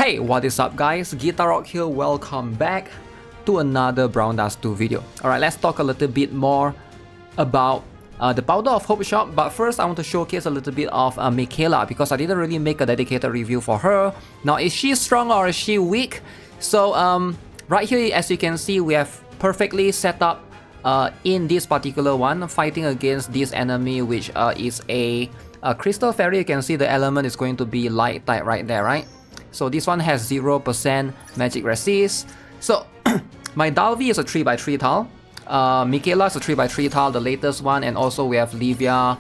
Hey, what is up guys? GuitarRock here, welcome back to another Brown Dust 2 video. Alright, let's talk a little bit more about the Powder of Hope shop, but first I want to showcase a little bit of Michaela because I didn't really make a dedicated review for her. Now, is she strong or is she weak? So right here, as you can see, we have perfectly set up in this particular one, fighting against this enemy, which is a Crystal Fairy. You can see the element is going to be light type right there, right? So this one has 0% magic resist. So my Dalvi is a 3x3 tile. Michaela is a 3x3 tile, the latest one, and also we have Livia,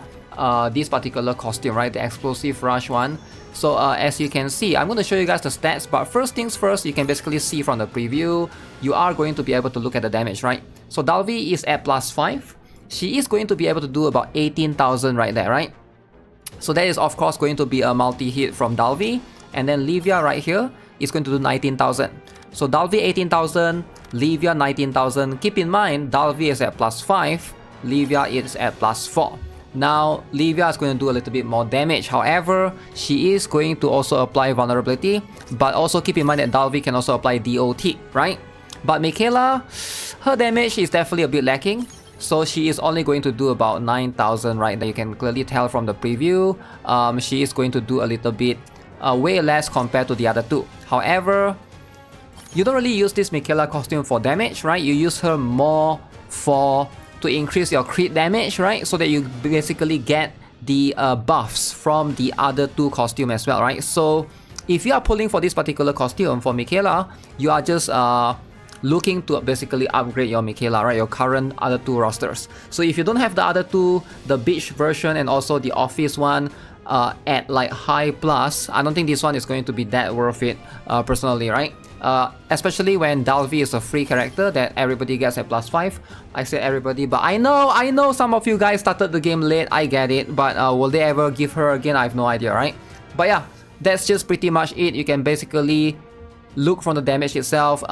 this particular costume, right? The explosive rush one. So as you can see, I'm going to show you guys the stats, but first things first, you can basically see from the preview, you are going to be able to look at the damage, right? So Dalvi is at +5. She is going to be able to do about 18,000 right there, right? So that is of course going to be a multi-hit from Dalvi. And then Livia right here is going to do 19,000. So Dalvi 18,000, Livia 19,000. Keep in mind, Dalvi is at +5, Livia is at +4. Now, Livia is going to do a little bit more damage. However, she is going to also apply vulnerability. But also keep in mind that Dalvi can also apply DOT, right? But Michaela, her damage is definitely a bit lacking. So she is only going to do about 9,000 right there. You can clearly tell from the preview. She is going to do a little bit way less compared to the other two. However, you don't really use this Michaela costume for damage, right? You use her more to increase your crit damage, right? So that you basically get the buffs from the other two costumes as well, right? So if you are pulling for this particular costume for Michaela, you are just looking to basically upgrade your Michaela, right? Your current other two rosters. So if you don't have the other two, the beach version and also the office one, at like high plus, I don't think this one is going to be that worth it personally, right? Especially when Dalvi is a free character that everybody gets at +5. I said everybody, but I know some of you guys started the game late, I get it, but will they ever give her again? I have no idea, right? But yeah, that's just pretty much it. You can basically look from the damage itself.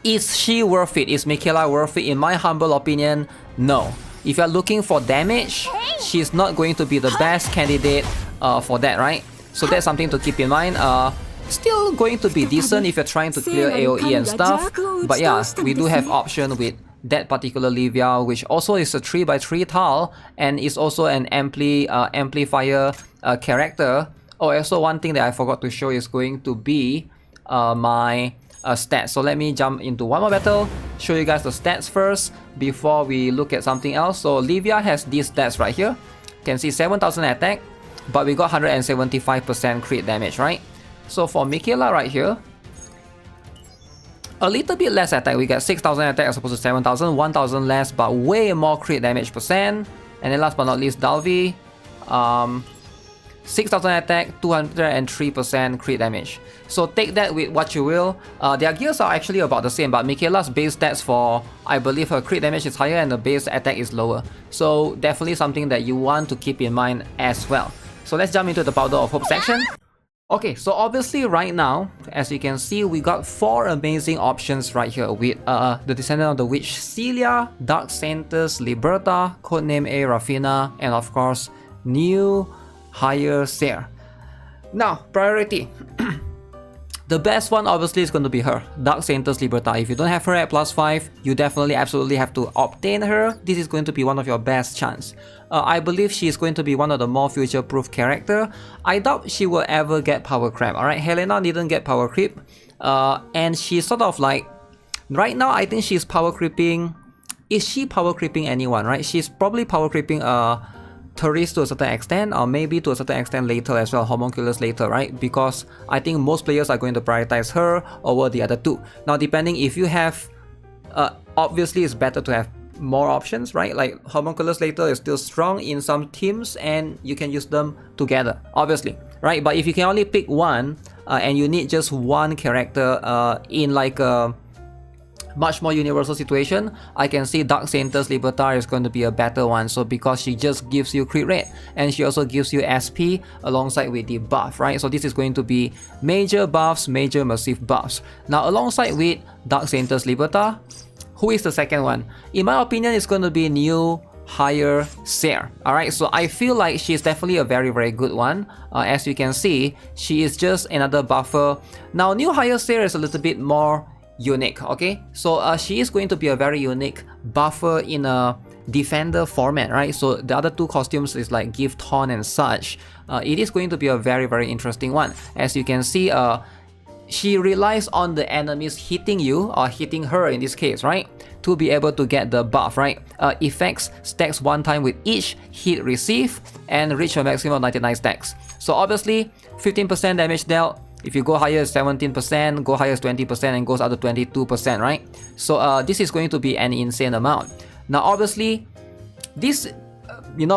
Is she worth it? Is Michaela worth it? In my humble opinion, no. If you're looking for damage, she's not going to be the best candidate for that, right? So that's something to keep in mind. Still going to be decent if you're trying to clear AoE and stuff. But yeah, we do have option with that particular Livia, which also is a 3x3 tile and is also an amplifier character. Oh, also one thing that I forgot to show is going to be my stats. So let me jump into one more battle, show you guys the stats first before we look at something else. So Livia has these stats right here. You can see 7,000 attack, but we got 175% crit damage, right? So for Michaela right here, a little bit less attack. We got 6,000 attack as opposed to 7,000, 1,000 less, but way more crit damage percent. And then last but not least, Dalvi, 6,000 attack, 203% crit damage. So take that with what you will. Their gears are actually about the same, but Michaela's base stats for, I believe her crit damage is higher and the base attack is lower. So definitely something that you want to keep in mind as well. So let's jump into the Powder of Hope section. Okay, so obviously right now, as you can see, we got 4 amazing options right here with the Descendant of the Witch, Celia, Dark Saintess, Liberta, Codename A, Rafina, and of course, new Higher Seer. Now, priority. The best one obviously is going to be her, Dark Saintess Liberta. If you don't have her at +5, you definitely absolutely have to obtain her. This is going to be one of your best chance. I believe she is going to be one of the more future-proof character. I doubt she will ever get power creep. Alright, Helena didn't get power creep. And she's sort of like, right now I think she's power creeping. Is she power creeping anyone, right? She's probably power creeping Therese to a certain extent, or maybe to a certain extent later as well, Homunculus later, right? Because I think most players are going to prioritize her over the other two. Now, depending if you have, obviously it's better to have more options, right? Like Homunculus later is still strong in some teams and you can use them together, obviously, right? But if you can only pick one and you need just one character in like a much more universal situation, I can see Dark Saintess Libertar is going to be a better one. So because she just gives you crit rate and she also gives you SP alongside with the buff, right? So this is going to be major buffs, major massive buffs. Now alongside with Dark Saintess Libertar, who is the second one? In my opinion, it's going to be new higher Seer. Alright, so I feel like she's definitely a very good one. As you can see, she is just another buffer. Now new higher Seer is a little bit more unique, okay? So she is going to be a very unique buffer in a defender format, right? So the other two costumes is like Gift Horn and such. It is going to be a very interesting one. As you can see, she relies on the enemies hitting you, or hitting her in this case, right? To be able to get the buff, right? Effects stacks one time with each hit received and reach a maximum of 99 stacks. So obviously 15% damage dealt. If you go higher is 17%, go higher is 20%, and goes up to 22%, right? So this is going to be an insane amount. Now obviously this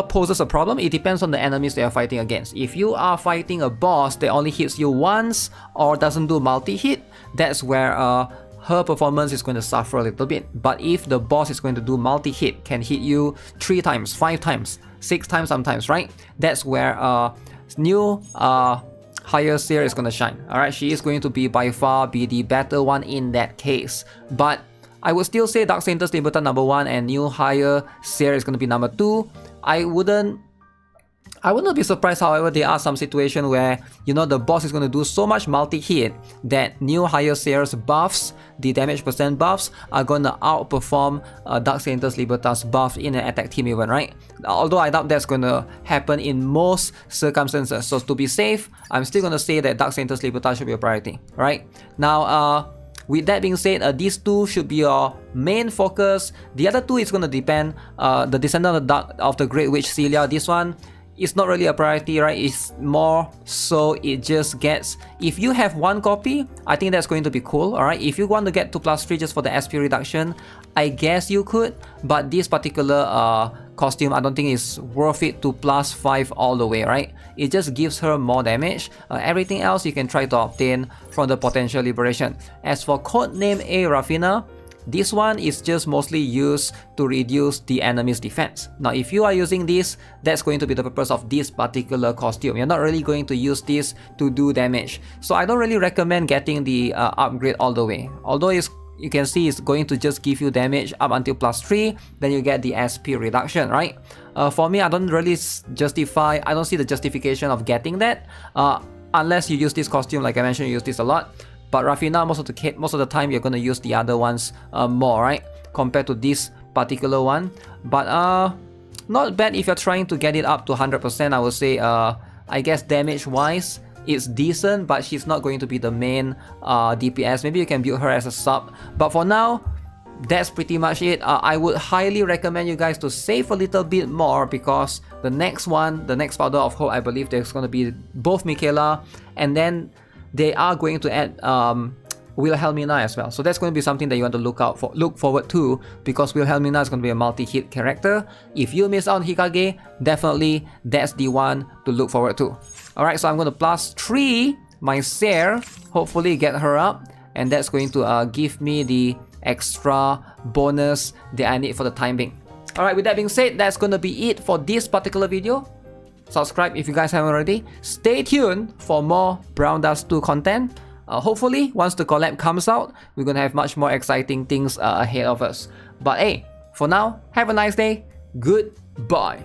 poses a problem. It depends on the enemies that you're fighting against. If you are fighting a boss that only hits you once or doesn't do multi-hit, that's where her performance is going to suffer a little bit. But if the boss is going to do multi-hit, can hit you 3 times, 5 times, 6 times sometimes, right? That's where new higher Seer is going to shine. Alright, she is going to be by far be the better one in that case. But I would still say Dark Saint's Libertas number 1 and new higher Seer is going to be number 2. I wouldn't be surprised, however, there are some situations where, the boss is going to do so much multi-hit that new higher Seer's buffs, the damage percent buffs, are going to outperform Dark Saint's Libertas buff in an attack team event, right? Although I doubt that's going to happen in most circumstances. So to be safe, I'm still going to say that Dark Saint's Libertas should be a priority, right? Now, with that being said, these two should be your main focus. The other two is going to depend. The Descendant of the Great Witch Celia, this one is not really a priority, right? It's more so it just gets, if you have one copy, I think that's going to be cool, alright? If you want to get to +3 just for the SP reduction, I guess you could, but this particular costume, I don't think is worth it to +5 all the way, right? It just gives her more damage. Everything else you can try to obtain from the potential liberation. As for Codename A Rafina, this one is just mostly used to reduce the enemy's defense. Now if you are using this, that's going to be the purpose of this particular costume. You're not really going to use this to do damage. So I don't really recommend getting the upgrade all the way. Although you can see it's going to just give you damage up until +3, then you get the SP reduction, right? For me, I don't see the justification of getting that unless you use this costume. Like I mentioned, you use this a lot. But Rafina, most of the time, you're going to use the other ones more, right? Compared to this particular one. But not bad if you're trying to get it up to 100%. I would say, I guess damage-wise, it's decent, but she's not going to be the main DPS. Maybe you can build her as a sub. But for now, that's pretty much it. I would highly recommend you guys to save a little bit more, because the next one, the next Powder of Hope, I believe there's going to be both Michaela, and then they are going to add Wilhelmina as well. So that's going to be something that you want to look forward to, because Wilhelmina is going to be a multi-hit character. If you miss out on Hikage, definitely that's the one to look forward to. Alright, so I'm going to +3 my Seer, hopefully get her up, and that's going to give me the extra bonus that I need for the time being. Alright, with that being said, that's going to be it for this particular video. Subscribe if you guys haven't already. Stay tuned for more Brown Dust 2 content. Hopefully, once the collab comes out, we're gonna have much more exciting things ahead of us. But hey, for now, have a nice day. Goodbye.